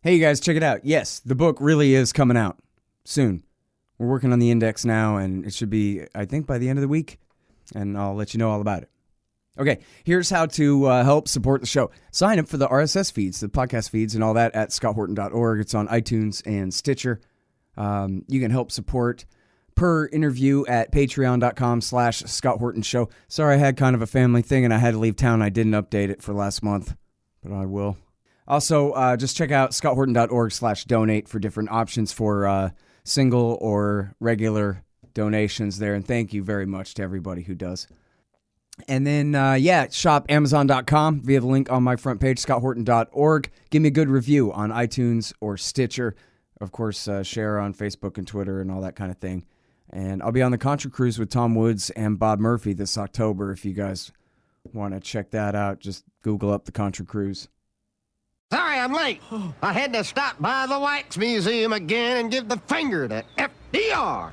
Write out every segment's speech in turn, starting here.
Hey, you guys, check it out. Yes, the book really is coming out soon. We're working on the index now, and it should be, I think, by the end of the week, and I'll let you know all about it. Okay, here's how to help support the show. Sign up for the RSS feeds, the podcast feeds, and all that at scotthorton.org. It's on iTunes and Stitcher. You can help support per interview at patreon.com/Scott Horton Show. Sorry, I had kind of a family thing, and I had to leave town. I didn't update it for last month, but I will. Also, just check out scotthorton.org/donate for different options for single or regular donations there. And thank you very much to everybody who does. And then, shop Amazon.com via the link on my front page, scotthorton.org. Give me a good review on iTunes or Stitcher. Of course, share on Facebook and Twitter and all that kind of thing. And I'll be on the Contra Cruise with Tom Woods and Bob Murphy this October. If you guys want to check that out, just Google up the Contra Cruise. Sorry I'm late. I had to stop by the Wax Museum again and give the finger to FDR.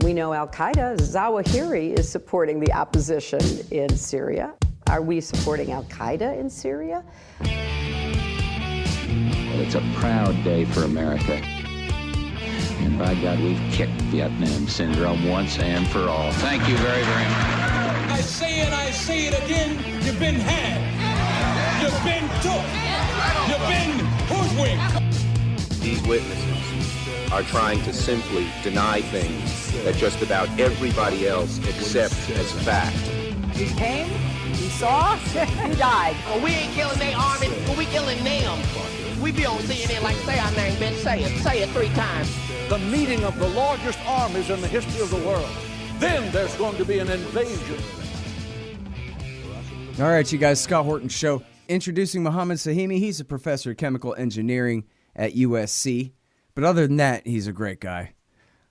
We know Al-Qaeda, Zawahiri, is supporting the opposition in Syria. Are we supporting Al-Qaeda in Syria? Well, it's a proud day for America. And by God, we've kicked Vietnam syndrome once and for all. Thank you very, very much. I say it again, you've been had. You've been took. You've been hoodwinked. These witnesses are trying to simply deny things that just about everybody else accepts as fact. He came, he saw, he died. Well, we ain't killing their army, but we killing them. We be on CNN like, say our name, bitch, say it 3 times. The meeting of the largest armies in the history of the world. Then there's going to be an invasion. All right, you guys, Scott Horton Show. Introducing Muhammad Sahimi. He's a professor of chemical engineering at USC. But other than that, he's a great guy.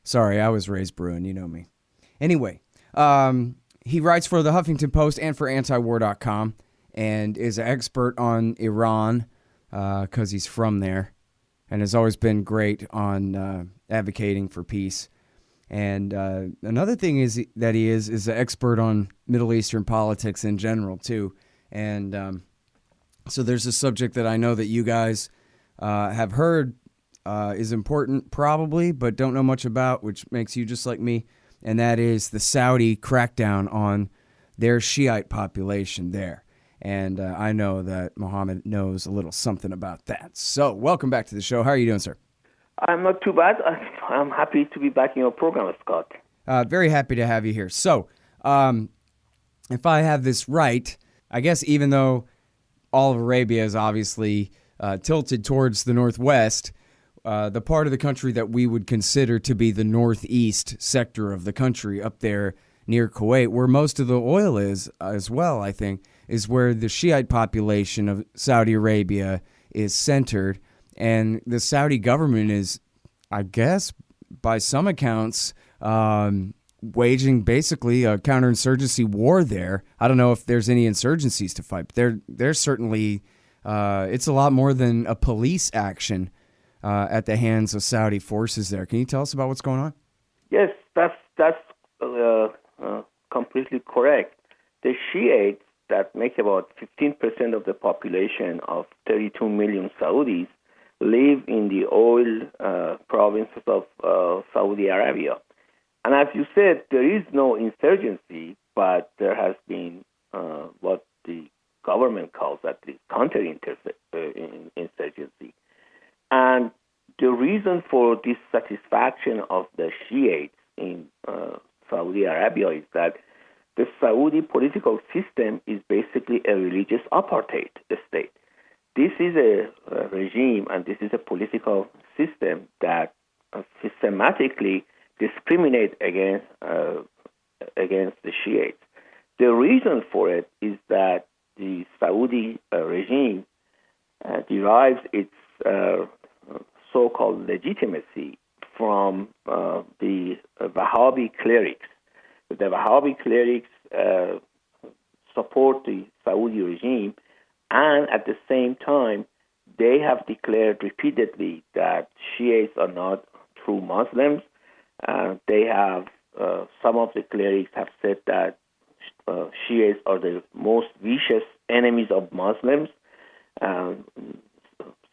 Sorry, I was raised brewing, you know me. Anyway, he writes for the Huffington Post and for antiwar.com and is an expert on Iran because he's from there and has always been great on advocating for peace. And another thing is that he is an expert on Middle Eastern politics in general, too. And so there's a subject that I know that you guys have heard is important probably, but don't know much about, which makes you just like me, and that is the Saudi crackdown on their Shiite population there. And I know that Muhammad knows a little something about that. So welcome back to the show. How are you doing, sir? I'm not too bad. I'm happy to be back in your program, Scott. Very happy to have you here. So if I have this right, I guess even though all of Arabia is obviously tilted towards the northwest, the part of the country that we would consider to be the northeast sector of the country up there near Kuwait, where most of the oil is as well, I think, is where the Shiite population of Saudi Arabia is centered. And the Saudi government is, I guess, by some accounts, waging basically a counterinsurgency war there. I don't know if there's any insurgencies to fight, but there's certainly, it's a lot more than a police action at the hands of Saudi forces there. Can you tell us about what's going on? Yes, that's completely correct. The Shiites that make about 15% of the population of 32 million Saudis live in the oil provinces of Saudi Arabia. And as you said, there is no insurgency, but there has been what the government calls at least counterinsurgency. And the reason for dissatisfaction of the Shiites in Saudi Arabia is that the Saudi political system is basically a religious apartheid state. This is a regime and this is a political system that systematically discriminate against the Shiites. The reason for it is that the Saudi regime derives its so-called legitimacy from the Wahhabi clerics. The Wahhabi clerics support the Saudi regime, and at the same time, they have declared repeatedly that Shiites are not true Muslims. They have, some of the clerics have said that Shiites are the most vicious enemies of Muslims.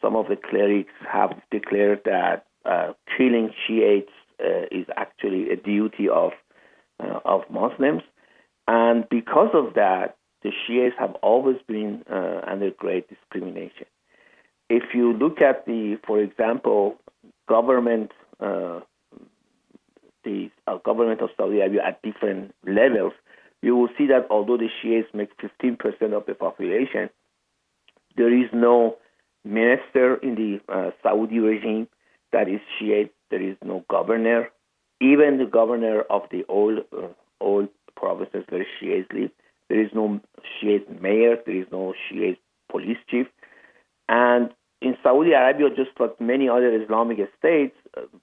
some of the clerics have declared that killing Shiites is actually a duty of Muslims. And because of that, the Shias have always been under great discrimination. If you look at for example, government, the government of Saudi Arabia at different levels, you will see that although the Shias make 15% of the population, there is no minister in the Saudi regime that is Shiite. There is no governor. Even the governor of the old provinces where Shias live, there is no Shiite mayor. There is no Shiite police chief. And in Saudi Arabia, just like many other Islamic states,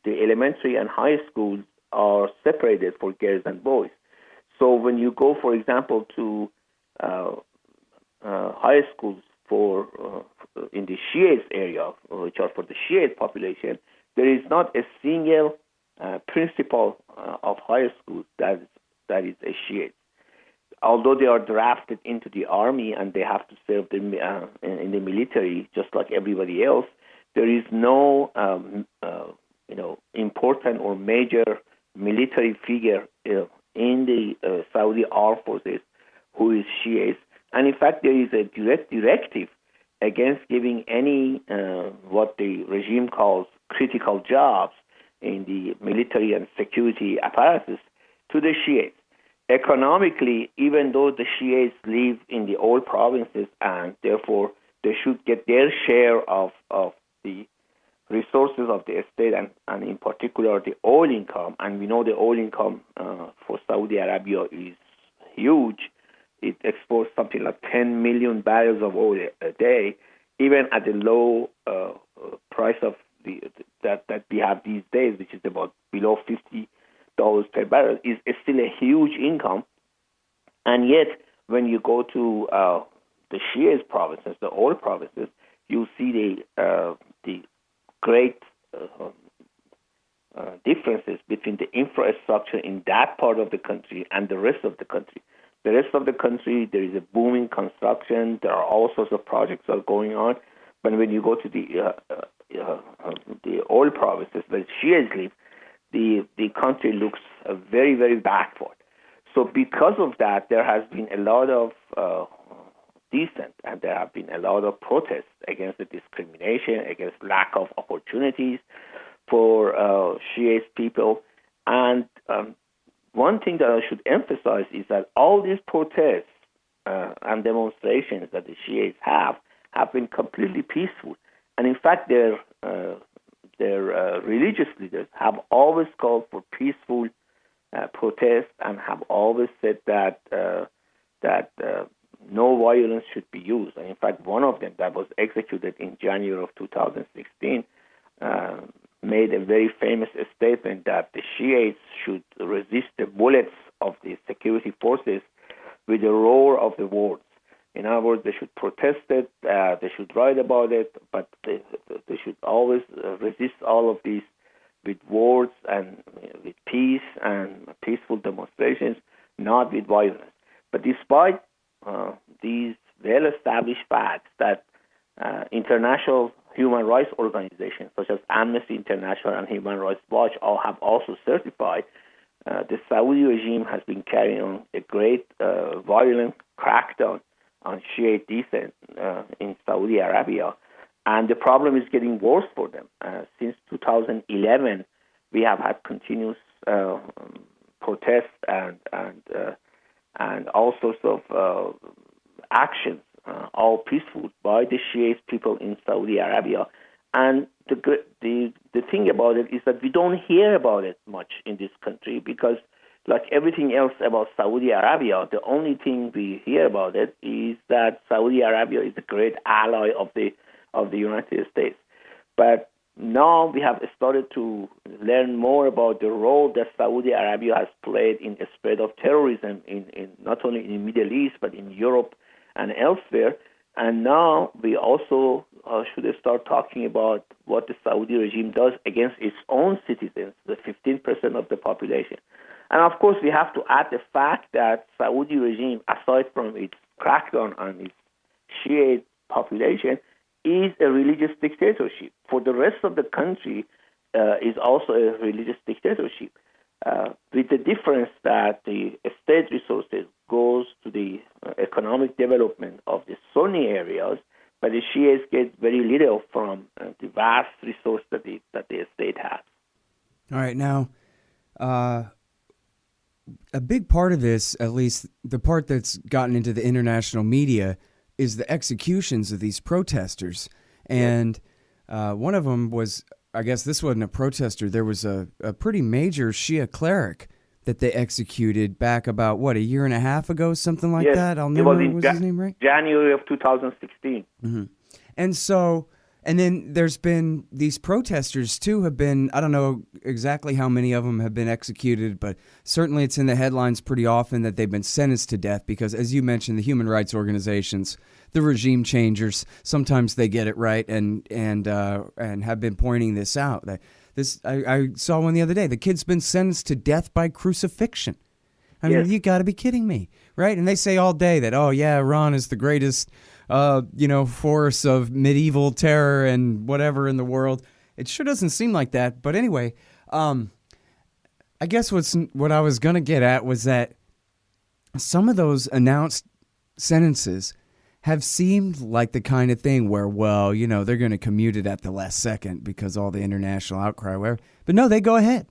the elementary and high schools are separated for girls and boys. So when you go, for example, to high schools in the Shiite area, which are for the Shiite population, there is not a single principal of high schools that is a Shiite. Although they are drafted into the army and they have to serve in the military just like everybody else, there is no important or major military figure in the Saudi armed forces who is Shiite. And in fact, there is a direct directive against giving any what the regime calls critical jobs in the military and security apparatus to the Shiites. Economically, even though the Shiites live in the old provinces and therefore they should get their share of the resources of the state and in particular the oil income, and we know the oil income for Saudi Arabia is huge. It exports something like 10 million barrels of oil a day, even at the low price of that we have these days, which is about below $50 per barrel, is still a huge income. And yet, when you go to the Shias provinces, the oil provinces, you see the great differences between the infrastructure in that part of the country and the rest of the country. The rest of the country, there is a booming construction. There are all sorts of projects that are going on. But when you go to the oil provinces where Shias live, the country looks very, very backward. So because of that, there has been a lot of dissent and there have been a lot of protests against the discrimination, against lack of opportunities for Shiite people. And one thing that I should emphasize is that all these protests and demonstrations that the Shiites have been completely peaceful. And in fact, their religious leaders have always called for peaceful protests and have always said that no violence should be used. And in fact, one of them that was executed in January of 2016 made a very famous statement that the Shiites should resist the bullets of the security forces with the roar of the words. In other words, they should protest it, they should write about it, but they should always resist all of these with words and with peace and peaceful demonstrations, not with violence. But despite these well-established facts that international human rights organizations such as Amnesty International and Human Rights Watch have also certified, the Saudi regime has been carrying on a great violent crackdown on Shiite dissent in Saudi Arabia. And the problem is getting worse for them. Since 2011, we have had continuous protests and all sorts of actions, all peaceful, by the Shiite people in Saudi Arabia. And the thing about it is that we don't hear about it much in this country because, like everything else about Saudi Arabia, the only thing we hear about it is that Saudi Arabia is a great ally of the United States. But now we have started to learn more about the role that Saudi Arabia has played in the spread of terrorism in not only in the Middle East but in Europe and elsewhere. And now we also should start talking about what the Saudi regime does against its own citizens, the 15% of the population. And of course, we have to add the fact that Saudi regime, aside from its crackdown on its Shiite population, is a religious dictatorship. For the rest of the country, is also a religious dictatorship, with the difference that the state resources goes to the economic development of the Sunni areas, but the Shias get very little from the vast resource that the state has. All right, now, a big part of this, at least the part that's gotten into the international media, is the executions of these protesters. And one of them was, I guess this wasn't a protester, there was a pretty major Shia cleric that they executed back about, what, a year and a half ago, something like that? It was his name right? January of 2016. Mm-hmm. And so, and then there's been these protesters too have been, I don't know exactly how many of them have been executed, but certainly it's in the headlines pretty often that they've been sentenced to death because, as you mentioned, the human rights organizations, the regime changers, sometimes they get it right and have been pointing this out. That this, I saw one the other day. The kid's been sentenced to death by crucifixion. I mean, you got to be kidding me, right? And they say all day that, oh yeah, Iran is the greatest, force of medieval terror and whatever in the world. It sure doesn't seem like that. But anyway, I guess what I was gonna get at was that some of those announced sentences have seemed like the kind of thing where, well, they're going to commute it at the last second because all the international outcry, whatever. But no, they go ahead.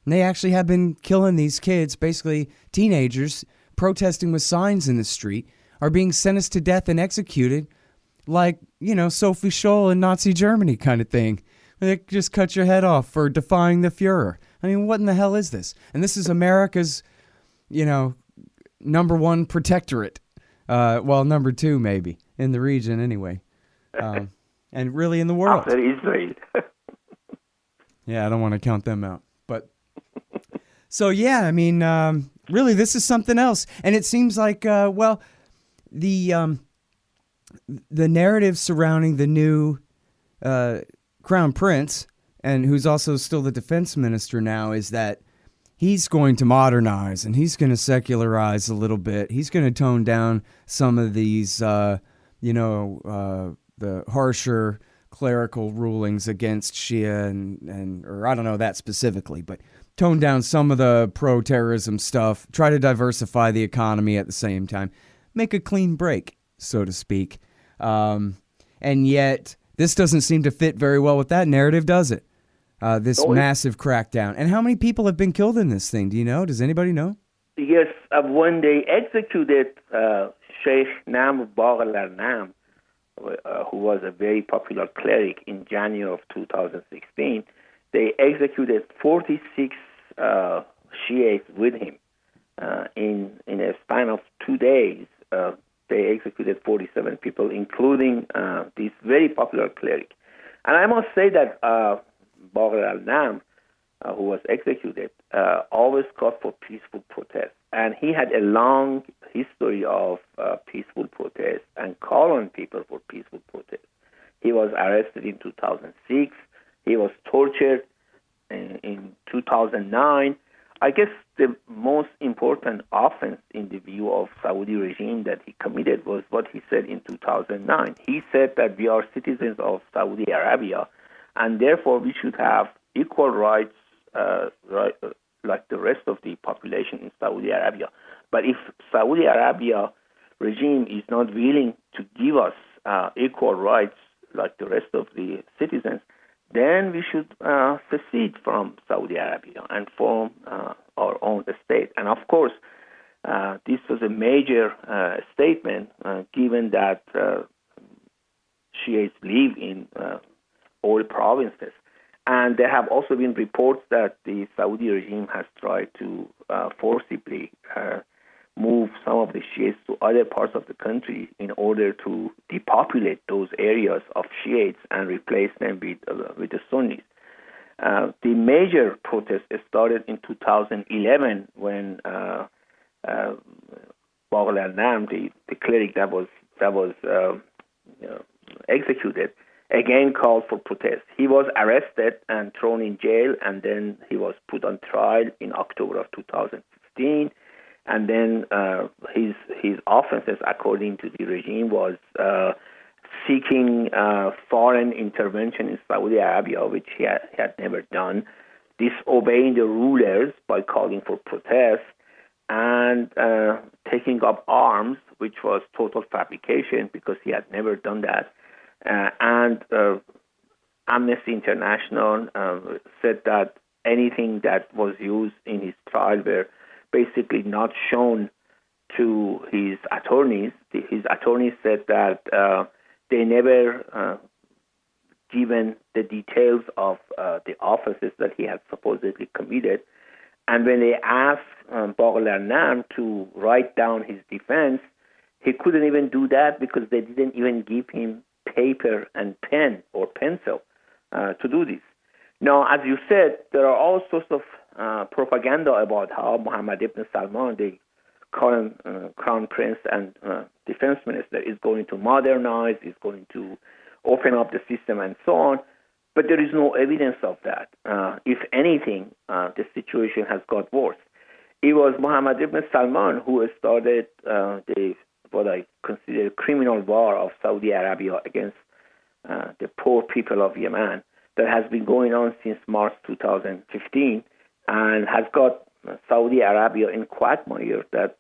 And they actually have been killing these kids, basically teenagers, protesting with signs in the street, are being sentenced to death and executed like, Sophie Scholl in Nazi Germany kind of thing. They just cut your head off for defying the Fuhrer. I mean, what in the hell is this? And this is America's, number one protectorate. Number two, maybe, in the region anyway. And really in the world. After Israel. Yeah, I don't want to count them out. But so, yeah, I mean, really, this is something else. And it seems like, the narrative surrounding the new Crown Prince, and who's also still the defense minister now, is that he's going to modernize and he's going to secularize a little bit. He's going to tone down some of these, the harsher clerical rulings against Shia or I don't know that specifically, but tone down some of the pro-terrorism stuff, try to diversify the economy at the same time, make a clean break, so to speak. And yet this doesn't seem to fit very well with that narrative, does it? This massive crackdown. And how many people have been killed in this thing? Do you know? Does anybody know? Yes, when they executed Sheikh Nam Baghl al-Nam, who was a very popular cleric in January of 2016, they executed 46 Shiites with him. In a span of 2 days, they executed 47 people, including this very popular cleric. And I must say that Baghl al-Nam, who was executed, always called for peaceful protest. And he had a long history of peaceful protest and call on people for peaceful protest. He was arrested in 2006. He was tortured in 2009. I guess the most important offense in the view of Saudi regime that he committed was what he said in 2009. He said that we are citizens of Saudi Arabia, and therefore we should have equal rights like the rest of the population in Saudi Arabia. But if Saudi Arabia regime is not willing to give us equal rights like the rest of the citizens, then we should secede from Saudi Arabia and form our own state. And of course, this was a major statement given that Shiites live in all provinces. And there have also been reports that the Saudi regime has tried to forcibly move some of the Shiites to other parts of the country in order to depopulate those areas of Shiites and replace them with the Sunnis. The major protest started in 2011 when Baghl al-Nam, the cleric that was executed, again called for protest. He was arrested and thrown in jail, and then he was put on trial in October of 2016. And then his offenses, according to the regime, was seeking foreign intervention in Saudi Arabia, which he had never done, disobeying the rulers by calling for protests, and taking up arms, which was total fabrication because he had never done that. And Amnesty International said that anything that was used in his trial were basically not shown to his attorneys. His attorneys said that they never given the details of the offenses that he had supposedly committed. And when they asked Baghlar Nam to write down his defense, he couldn't even do that because they didn't even give him paper and pen or pencil to do this. Now, as you said, there are all sorts of propaganda about how Mohammed ibn Salman, the current crown prince and defense minister, is going to modernize, is going to open up the system and so on. But there is no evidence of that. If anything, the situation has got worse. It was Mohammed ibn Salman who started what I consider criminal war of Saudi Arabia against the poor people of Yemen that has been going on since March 2015 and has got Saudi Arabia in quagmire that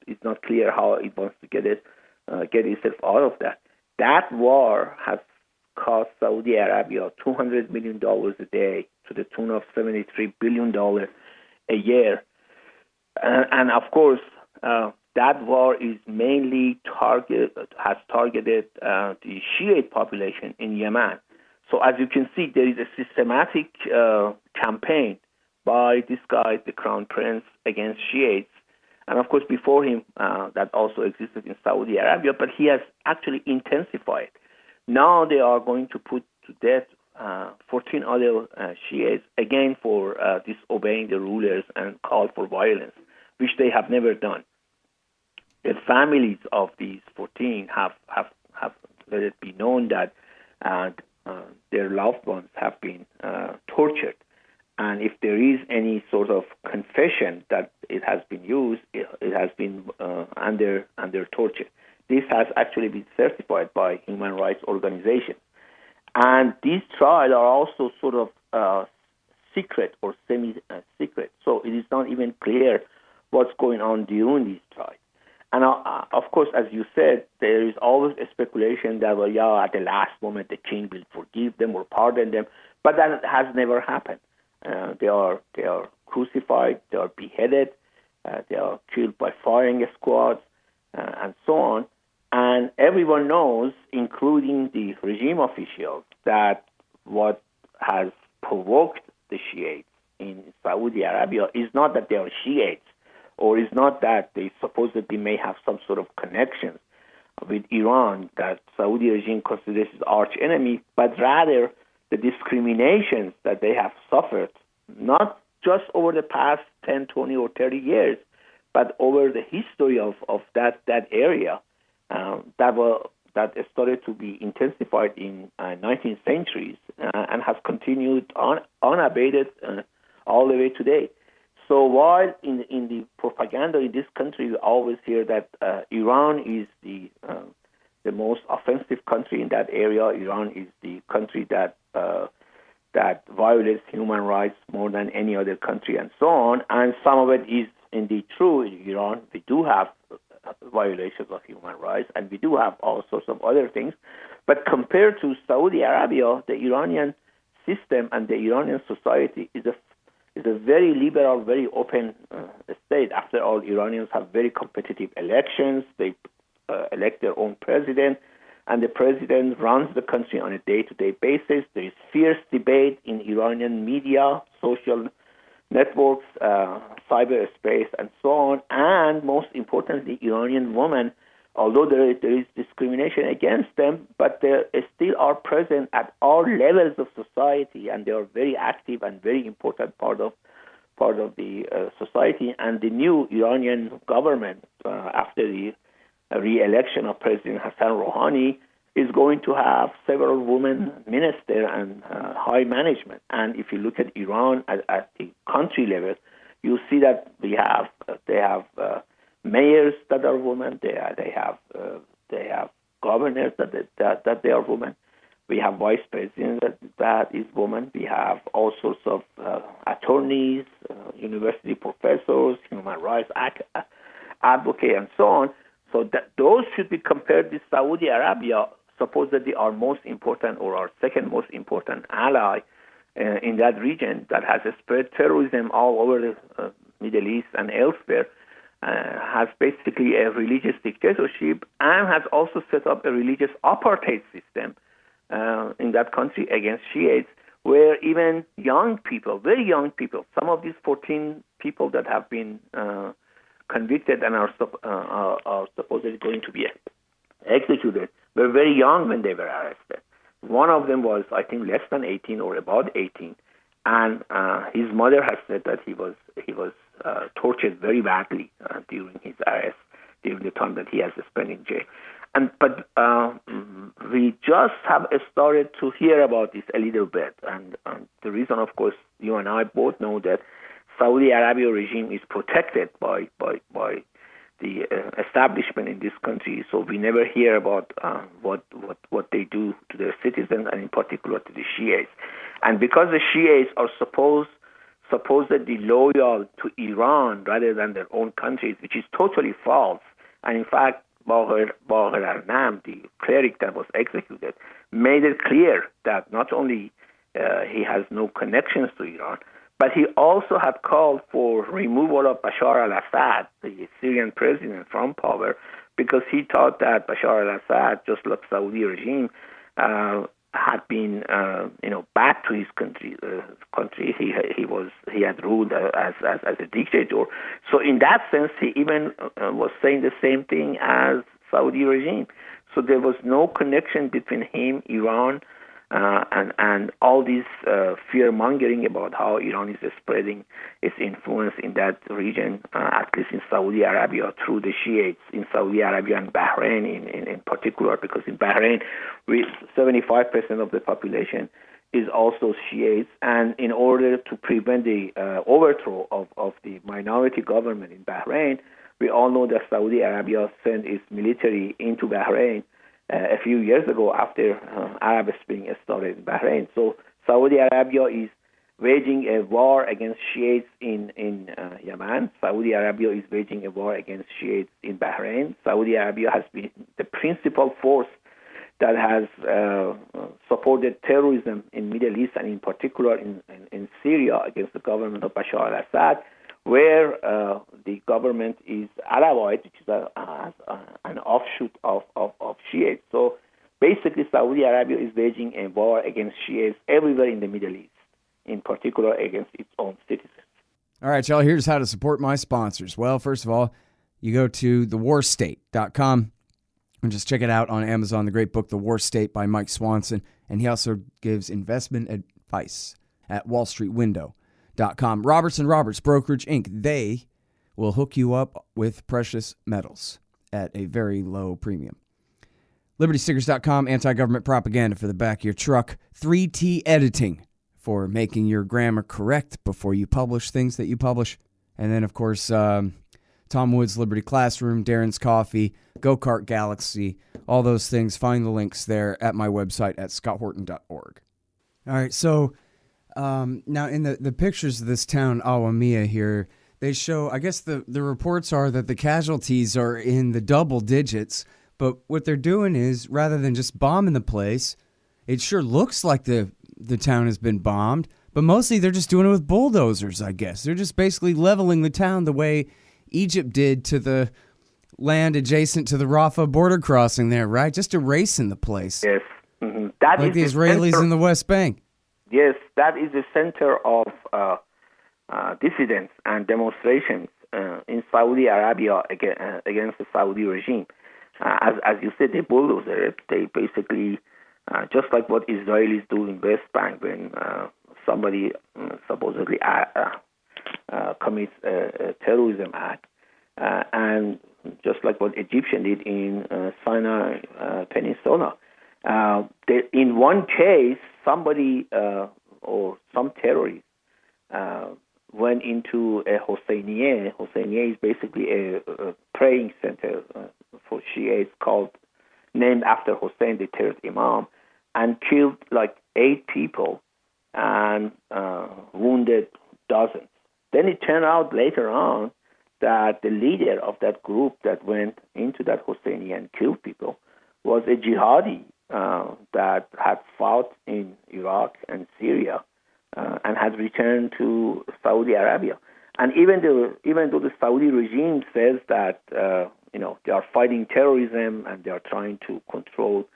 it's not clear how it wants to get itself out of that. That war has cost Saudi Arabia $200 million a day to the tune of $73 billion a year. And of course, that war is mainly targeted the Shiite population in Yemen. So as you can see, there is a systematic campaign by this guy, the Crown Prince, against Shiites. And of course, before him, that also existed in Saudi Arabia, but he has actually intensified. Now they are going to put to death 14 other Shiites, again for disobeying the rulers and call for violence, which they have never done. The families of these 14 have let it be known that their loved ones have been tortured. And if there is any sort of confession that it has been used, it has been under torture. This has actually been certified by human rights organizations. And these trials are also sort of secret or semi-secret. So it is not even clear what's going on during these trials. And of course, as you said, there is always a speculation that, well, yeah, at the last moment the king will forgive them or pardon them. But that has never happened. They are crucified, they are beheaded, they are killed by firing squads, and so on. And everyone knows, including the regime officials, that what has provoked the Shiites in Saudi Arabia is not that they are Shiites, or is not that they supposedly may have some sort of connections with Iran that Saudi regime considers its arch enemy, but rather the discriminations that they have suffered, not just over the past 10, 20, or 30 years, but over the history of that area that started to be intensified in 19th centuries and has continued unabated all the way today. So while in the propaganda in this country, we always hear that Iran is the most offensive country in that area. Iran is the country that violates human rights more than any other country, and so on. And some of it is indeed true. In Iran, we do have violations of human rights, and we do have all sorts of other things. But compared to Saudi Arabia, the Iranian system and the Iranian society is a very liberal, very open state. After all, Iranians have very competitive elections. They elect their own president, and the president runs the country on a day-to-day basis. There is fierce debate in Iranian media, social networks, cyberspace, and so on. And most importantly, Iranian women, although there is discrimination against them, but they still are present at all levels of society, and they are very active and very important part of the society. And the new Iranian government, after the re-election of President Hassan Rouhani, is going to have several women ministers and high management. And if you look at Iran at the country level, you see that they have mayors that are women. They have governors that they are women. We have vice presidents that is women. We have all sorts of attorneys, university professors, human rights advocates, and so on. So that those should be compared with Saudi Arabia, supposedly our most important or our second most important ally in that region that has spread terrorism all over the Middle East and elsewhere, has basically a religious dictatorship and has also set up a religious apartheid system in that country against Shiites, where even young people, very young people, some of these 14 people that have been convicted and are supposedly going to be executed, were very young when they were arrested. One of them was, I think, less than 18 or about 18, and his mother has said that he was tortured very badly during his arrest, during the time that he has spent in jail. But we just have started to hear about this a little bit, and the reason, of course, you and I both know that Saudi Arabia regime is protected by the establishment in this country, so we never hear about what they do to their citizens, and in particular to the Shiites. And because the Shiites are supposedly loyal to Iran rather than their own countries, which is totally false, and in fact, Wahhabi al-Nam, the cleric that was executed, made it clear that not only he has no connections to Iran, but he also had called for removal of Bashar al-Assad, the Syrian president, from power, because he thought that Bashar al-Assad, just like Saudi regime, had been, bad to his country. He had ruled as a dictator. So in that sense, he even was saying the same thing as Saudi regime. So there was no connection between him, Iran, and all this fear-mongering about how Iran is spreading its influence in that region, at least in Saudi Arabia, through the Shiites in Saudi Arabia and Bahrain in particular, because in Bahrain, 75% of the population is also Shiites, and in order to prevent the overthrow of the minority government in Bahrain, we all know that Saudi Arabia sent its military into Bahrain a few years ago after Arab Spring started in Bahrain. So Saudi Arabia is waging a war against Shiites in Yemen. Saudi Arabia is waging a war against Shiites in Bahrain. Saudi Arabia has been the principal force that has supported terrorism in Middle East and in particular in Syria against the government of Bashar al-Assad, where the government is Alawite, which is an offshoot of Shiites. So basically, Saudi Arabia is waging a war against Shiites everywhere in the Middle East, in particular against its own citizens. All right, y'all, here's how to support my sponsors. Well, first of all, you go to thewarstate.com and just check it out on Amazon, the great book, The War State by Mike Swanson. And he also gives investment advice at wallstreetwindow.com. Robertson Roberts Brokerage, Inc., they will hook you up with precious metals at a very low premium. LibertyStickers.com, anti-government propaganda for the back of your truck. 3T Editing for making your grammar correct before you publish things that you publish. And then, of course, Tom Wood's Liberty Classroom, Darren's Coffee, Go-Kart Galaxy, all those things. Find the links there at my website at scotthorton.org. All right, so now in the pictures of this town, Awamia here, they show, I guess the reports are that the casualties are in the double digits, but what they're doing is, rather than just bombing the place, it sure looks like the town has been bombed, but mostly they're just doing it with bulldozers, I guess. They're just basically leveling the town the way Egypt did to the land adjacent to the Rafah border crossing there, right? Just erasing the place. Yes. Mm-hmm. That like is the Israelis in the West Bank. Yes, that is the center of dissidents and demonstrations in Saudi Arabia against the Saudi regime. As you said, they bulldozer it. They basically, just like what Israelis do in West Bank when somebody supposedly commits a terrorism act, and just like what Egyptian did in Sinai Peninsula. In one case, somebody or some terrorist went into a Hosseinieh. Hosseinieh is basically a praying center for Shiites called named after Hussein, the third Imam, and killed like 8 people and wounded dozens. Then it turned out later on that the leader of that group that went into that Husseini and killed people was a jihadi that had fought in Iraq and Syria and had returned to Saudi Arabia. And even though the Saudi regime says that they are fighting terrorism and they are trying to control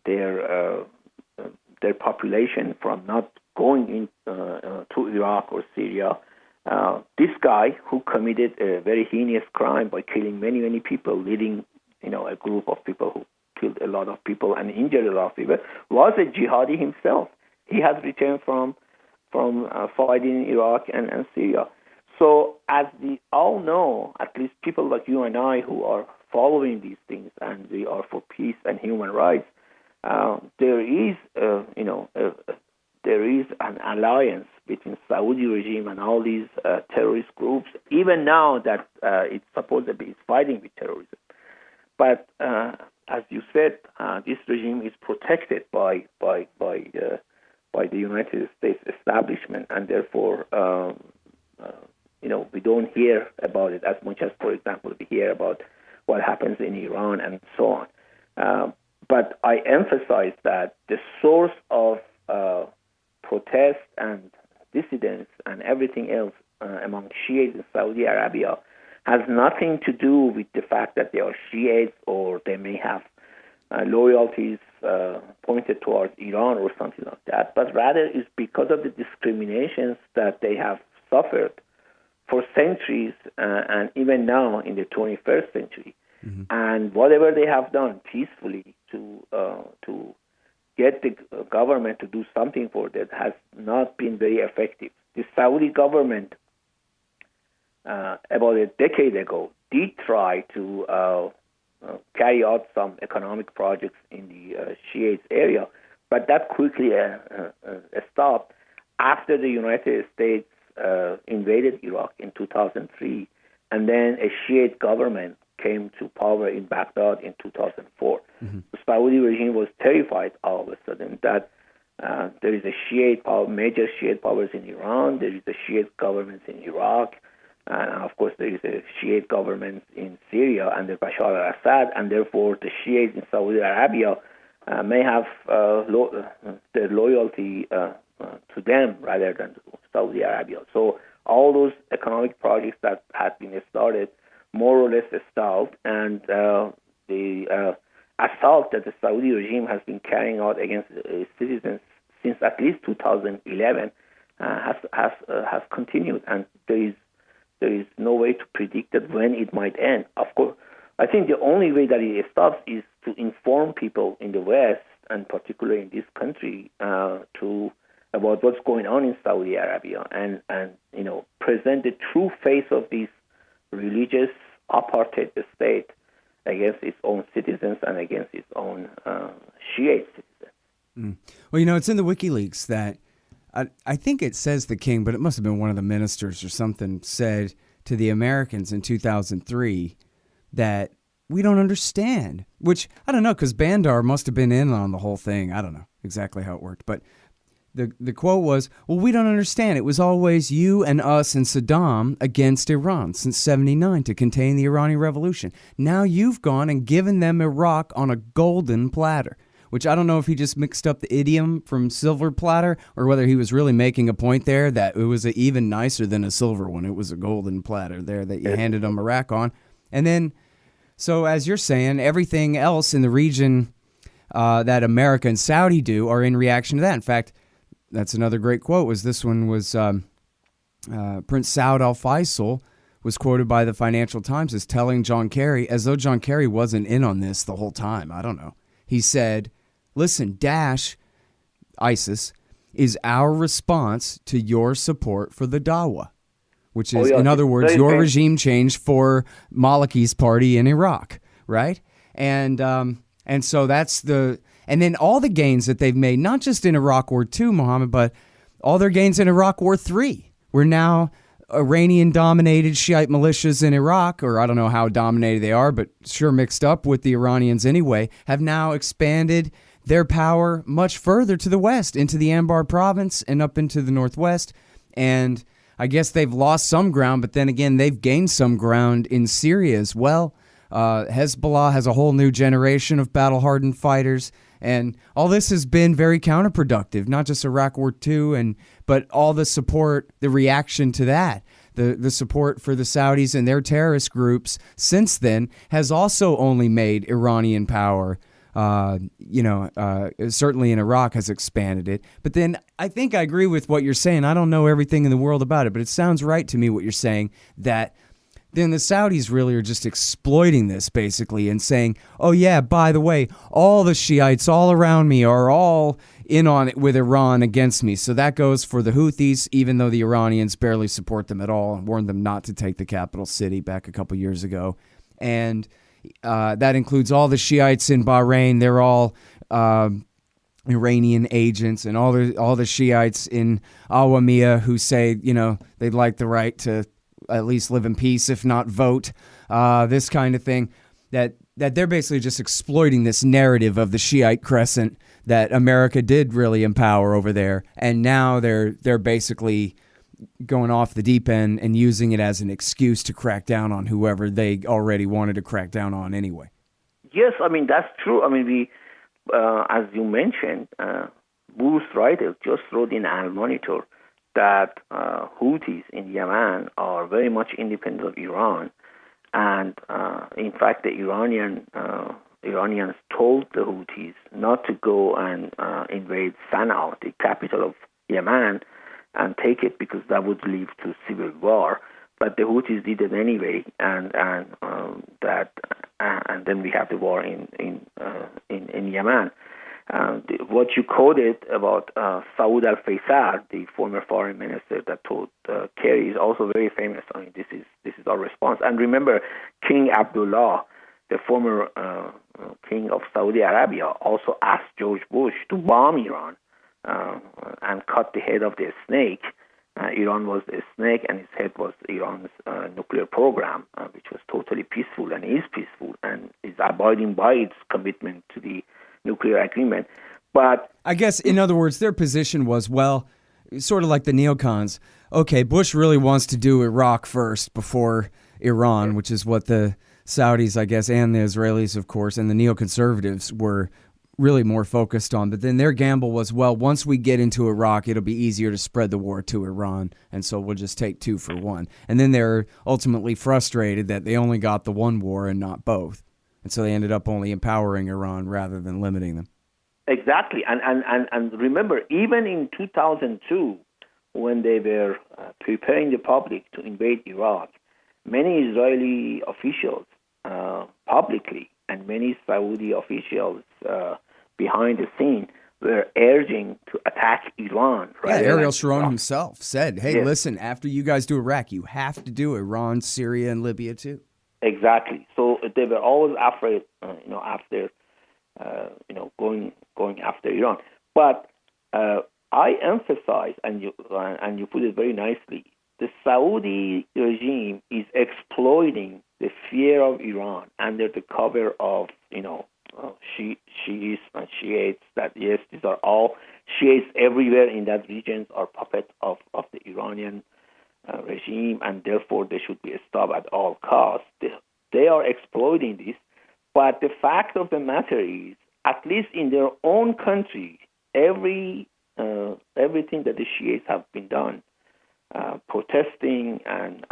their population from not going in to Iraq or Syria, this guy who committed a very heinous crime by killing many people, leading a group of people who killed a lot of people and injured a lot of people, was a jihadi himself. He has returned from fighting in Iraq and Syria. So as we all know, at least people like you and I who are following these things and we are for peace and human rights, there is an alliance between Saudi regime and all these terrorist groups, even now that it's supposed to be fighting with terrorism. But as you said, this regime is protected by the United States establishment, and therefore, we don't hear about it as much as, for example, we hear about what happens in Iran and so on. But I emphasize that the source of protest and dissidents and everything else among Shiites in Saudi Arabia has nothing to do with the fact that they are Shiites or they may have loyalties pointed towards Iran or something like that, but rather is because of the discriminations that they have suffered for centuries and even now in the 21st century. Mm-hmm. And whatever they have done peacefully to get the government to do something for that has not been very effective. The Saudi government about a decade ago did try to carry out some economic projects in the Shiites area, but that quickly stopped after the United States invaded Iraq in 2003, and then a Shiite government came to power in Baghdad in 2004. Mm-hmm. The Saudi regime was terrified all of a sudden that there is a Shiite power, major Shiite powers in Iran, there is a Shiite government in Iraq, and of course there is a Shiite government in Syria under Bashar al-Assad, and therefore the Shiites in Saudi Arabia may have their loyalty to them rather than to Saudi Arabia. So all those economic projects that had been started more or less stalled, and the assault that the Saudi regime has been carrying out against citizens since at least 2011 has continued, and there is no way to predict that when it might end. Of course, I think the only way that it stops is to inform people in the West, and particularly in this country, about what's going on in Saudi Arabia, and present the true face of this religious apartheid state against its own citizens and against its own Shiite citizens. Mm. Well, it's in the WikiLeaks that I think it says the king, but it must have been one of the ministers or something, said to the Americans in 2003 that we don't understand, which I don't know, because Bandar must have been in on the whole thing. I don't know exactly how it worked, but the quote was, well, we don't understand. It was always you and us and Saddam against Iran since 79 to contain the Iranian Revolution. Now you've gone and given them Iraq on a golden platter, which I don't know if he just mixed up the idiom from silver platter or whether he was really making a point there that it was even nicer than a silver one. It was a golden platter there that you handed them Iraq on. And then, so as you're saying, everything else in the region that America and Saudi do are in reaction to that. In fact, that's another great quote. Was Prince Saud Al Faisal was quoted by the Financial Times as telling John Kerry, as though John Kerry wasn't in on this the whole time. I don't know. He said, listen, Daesh, ISIS, is our response to your support for the Dawa, which is, in other words, your regime change for Maliki's party in Iraq, right? And so that's and then all the gains that they've made, not just in Iraq War II, Muhammad, but all their gains in Iraq War III, where now Iranian-dominated Shiite militias in Iraq, or I don't know how dominated they are, but sure mixed up with the Iranians anyway, have now expanded their power much further to the west, into the Anbar province and up into the northwest. And I guess they've lost some ground, but then again, they've gained some ground in Syria as well. Hezbollah has a whole new generation of battle-hardened fighters, and all this has been very counterproductive, not just Iraq War II, but all the support, the reaction to that, the support for the Saudis and their terrorist groups since then has also only made Iranian power, certainly in Iraq has expanded it. But then I think I agree with what you're saying. I don't know everything in the world about it, but it sounds right to me what you're saying, that then the Saudis really are just exploiting this basically and saying, oh yeah, by the way, all the Shiites all around me are all in on it with Iran against me. So that goes for the Houthis, even though the Iranians barely support them at all and warned them not to take the capital city back a couple years ago. And that includes all the Shiites in Bahrain. They're all Iranian agents, and all the Shiites in Awamiya who say, they'd like the right to at least live in peace, if not vote, this kind of thing, that they're basically just exploiting this narrative of the Shiite crescent that America did really empower over there. And now they're basically going off the deep end and using it as an excuse to crack down on whoever they already wanted to crack down on anyway. Yes, that's true. We, as you mentioned, Bruce Ryder just wrote in Al Monitor that Houthis in Yemen are very much independent of Iran, and in fact, the Iranians told the Houthis not to go and invade Sana'a, the capital of Yemen, and take it because that would lead to civil war. But the Houthis did it anyway, and then we have the war in Yemen. What you quoted about Saud al-Faisal, the former foreign minister that told Kerry, is also very famous. This is our response. And remember, King Abdullah, the former king of Saudi Arabia, also asked George Bush to bomb Iran and cut the head of the snake. Iran was the snake, and its head was Iran's nuclear program, which was totally peaceful and is peaceful and is abiding by its commitment to the nuclear agreement. But I guess, in other words, their position was, well, sort of like the neocons. Okay, Bush really wants to do Iraq first before Iran, which is what the Saudis, I guess, and the Israelis, of course, and the neoconservatives were really more focused on. But then their gamble was, well, once we get into Iraq, it'll be easier to spread the war to Iran, and so we'll just take 2 for 1. And then they're ultimately frustrated that they only got the one war and not both. And so they ended up only empowering Iran rather than limiting them. Exactly. And remember, even in 2002, when they were preparing the public to invade Iraq, many Israeli officials publicly and many Saudi officials behind the scene were urging to attack Iran. Right? Yeah, Ariel Sharon himself said, hey, listen, after you guys do Iraq, you have to do Iran, Syria, and Libya too. Exactly. So they were always afraid, after, going after Iran. But I emphasize, and you put it very nicely, the Saudi regime is exploiting the fear of Iran under the cover of, Shiites and Shiites, that yes, these are all Shiites everywhere in that region are puppets of the Iranian regime, and therefore they should be stopped at all costs. They are exploiting this, but the fact of the matter is, at least in their own country, everything that the Shiites have been done, protesting and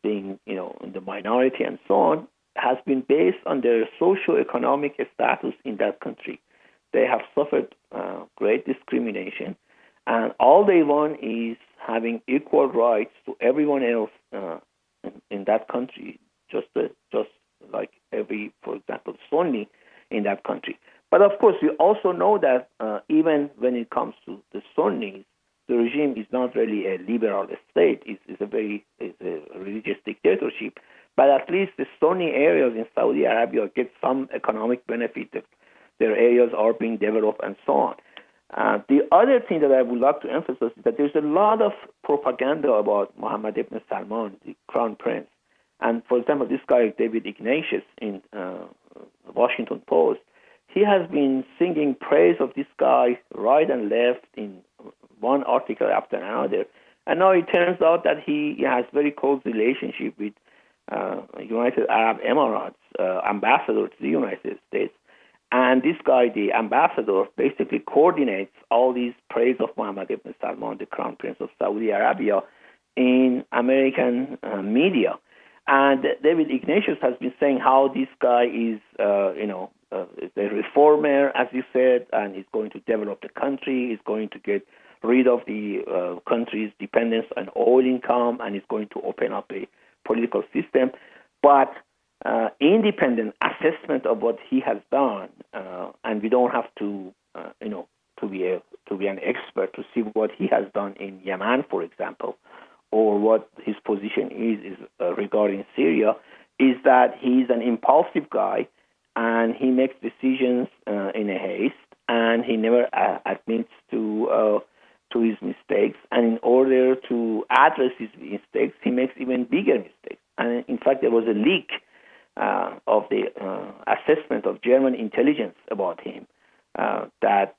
being in the minority and so on, has been based on their socio-economic status in that country. They have suffered great discrimination, and all they want is having equal rights to everyone else in that country, just like every, for example, Sunni in that country. But of course, we also know that even when it comes to the Sunnis, the regime is not really a liberal state. It's a religious dictatorship. But at least the Sunni areas in Saudi Arabia get some economic benefit. Their areas are being developed and so on. The other thing that I would like to emphasize is that there's a lot of propaganda about Mohammed ibn Salman, the crown prince. And for example, this guy, David Ignatius, in Washington Post, he has been singing praise of this guy right and left in one article after another. And now it turns out that he has very close relationship with United Arab Emirates ambassador to the United States. And this guy, the ambassador, basically coordinates all these praise of Mohammed ibn Salman, the crown prince of Saudi Arabia, in American media. And David Ignatius has been saying how this guy is, is a reformer, as you said, and he's going to develop the country, he's going to get rid of the country's dependence on oil income, and he's going to open up a political system. But independent assessment of what he has done, and we don't have to, to be an expert to see what he has done in Yemen, for example, or what his position is regarding Syria, is that he's an impulsive guy, and he makes decisions in a haste, and he never admits to his mistakes. And in order to address his mistakes, he makes even bigger mistakes. And in fact, there was a leak of the assessment of German intelligence about him that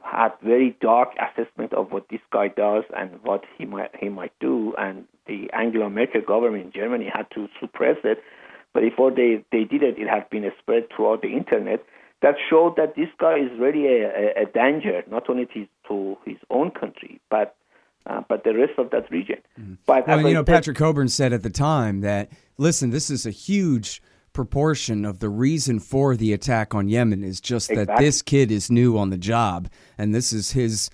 had very dark assessment of what this guy does and what he might do, and the Angela Merkel government in Germany had to suppress it. But before they did it, it had been spread throughout the internet. That showed that this guy is really a danger, not only to his own country, but the rest of that region. Mm-hmm. But well, Patrick Coburn said at the time that, listen, this is a huge proportion of the reason for the attack on Yemen is just that this kid is new on the job, and this is his,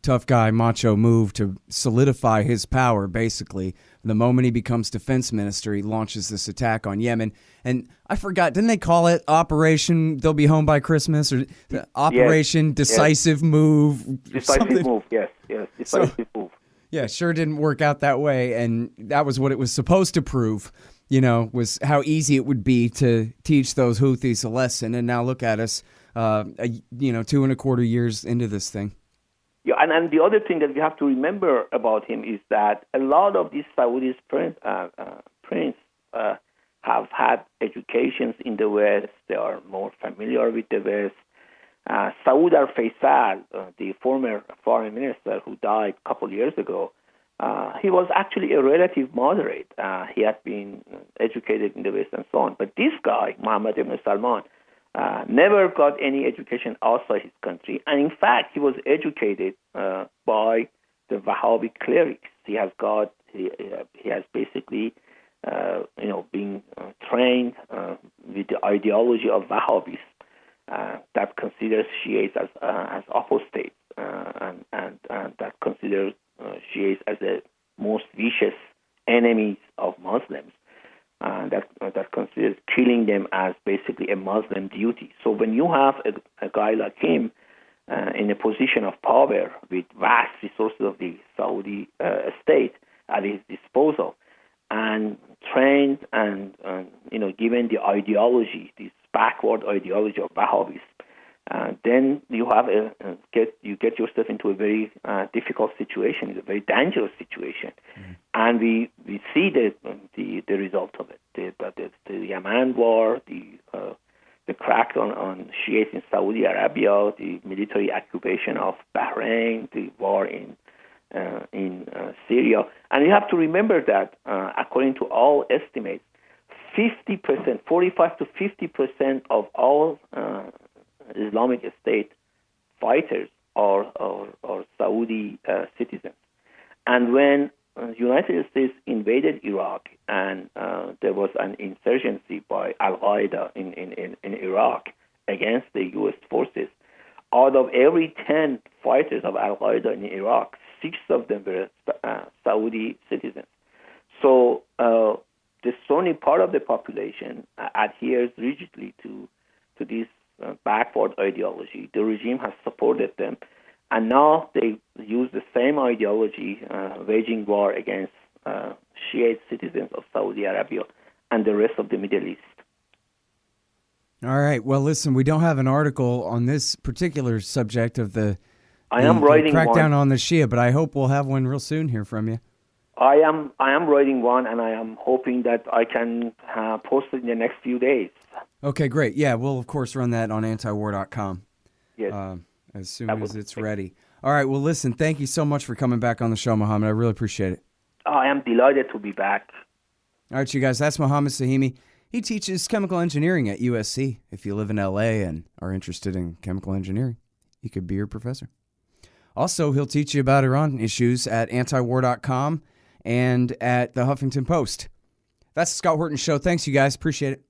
tough guy macho move to solidify his power, basically. The moment he becomes defense minister, he launches this attack on Yemen. And I forgot, didn't they call it Operation They'll Be Home by Christmas, or Operation Decisive Move? Decisive Move, yes, decisive move. Yeah, sure didn't work out that way, and that was what it was supposed to prove, was how easy it would be to teach those Houthis a lesson. And now look at us, 2.25 years into this thing. Yeah, and the other thing that we have to remember about him is that a lot of these Saudis prince have had educations in the West. They are more familiar with the West. Saud al-Faisal, the former foreign minister who died a couple of years ago, he was actually a relative moderate. He had been educated in the West and so on. But this guy, Mohammed ibn Salman, never got any education outside his country. And in fact, he was educated by the Wahhabi clerics. He has basically been trained with the ideology of Wahhabis that considers Shiites as apostates and that considers Shiites as the most vicious enemies of Muslims. That considers killing them as basically a Muslim duty. So when you have a guy like him in a position of power with vast resources of the Saudi state at his disposal, and trained and given the ideology, this backward ideology of Wahhabis, then you have you get yourself into a very difficult situation. It's a very dangerous situation, and we see the result of it. The Yemen war, the crackdown on Shiites in Saudi Arabia, the military occupation of Bahrain, the war in Syria, and you have to remember that according to all estimates, 50%, 45 to 50% of all Islamic State fighters are Saudi citizens. And when the United States invaded Iraq and there was an insurgency by Al-Qaeda in Iraq against the U.S. forces, out of every 10 fighters of Al-Qaeda in Iraq, 6 of them were Saudi citizens. So the Sunni part of the population adheres rigidly to this backward ideology. The regime has supported them, and now they use the same ideology, waging war against Shiite citizens of Saudi Arabia and the rest of the Middle East. All right. Well, listen, we don't have an article on this particular subject of the I am writing crackdown one. on the Shia, but I hope we'll have one real soon here from you. I am writing one, and I am hoping that I can post it in the next few days. Okay, great. Yeah, we'll, of course, run that on antiwar.com Yes. as soon as it's ready. All right. Well, listen, thank you so much for coming back on the show, Muhammad. I really appreciate it. I am delighted to be back. All right, you guys, that's Muhammad Sahimi. He teaches chemical engineering at USC. If you live in LA and are interested in chemical engineering, he could be your professor. Also, he'll teach you about Iran issues at antiwar.com and at the Huffington Post. That's the Scott Horton Show. Thanks, you guys. Appreciate it.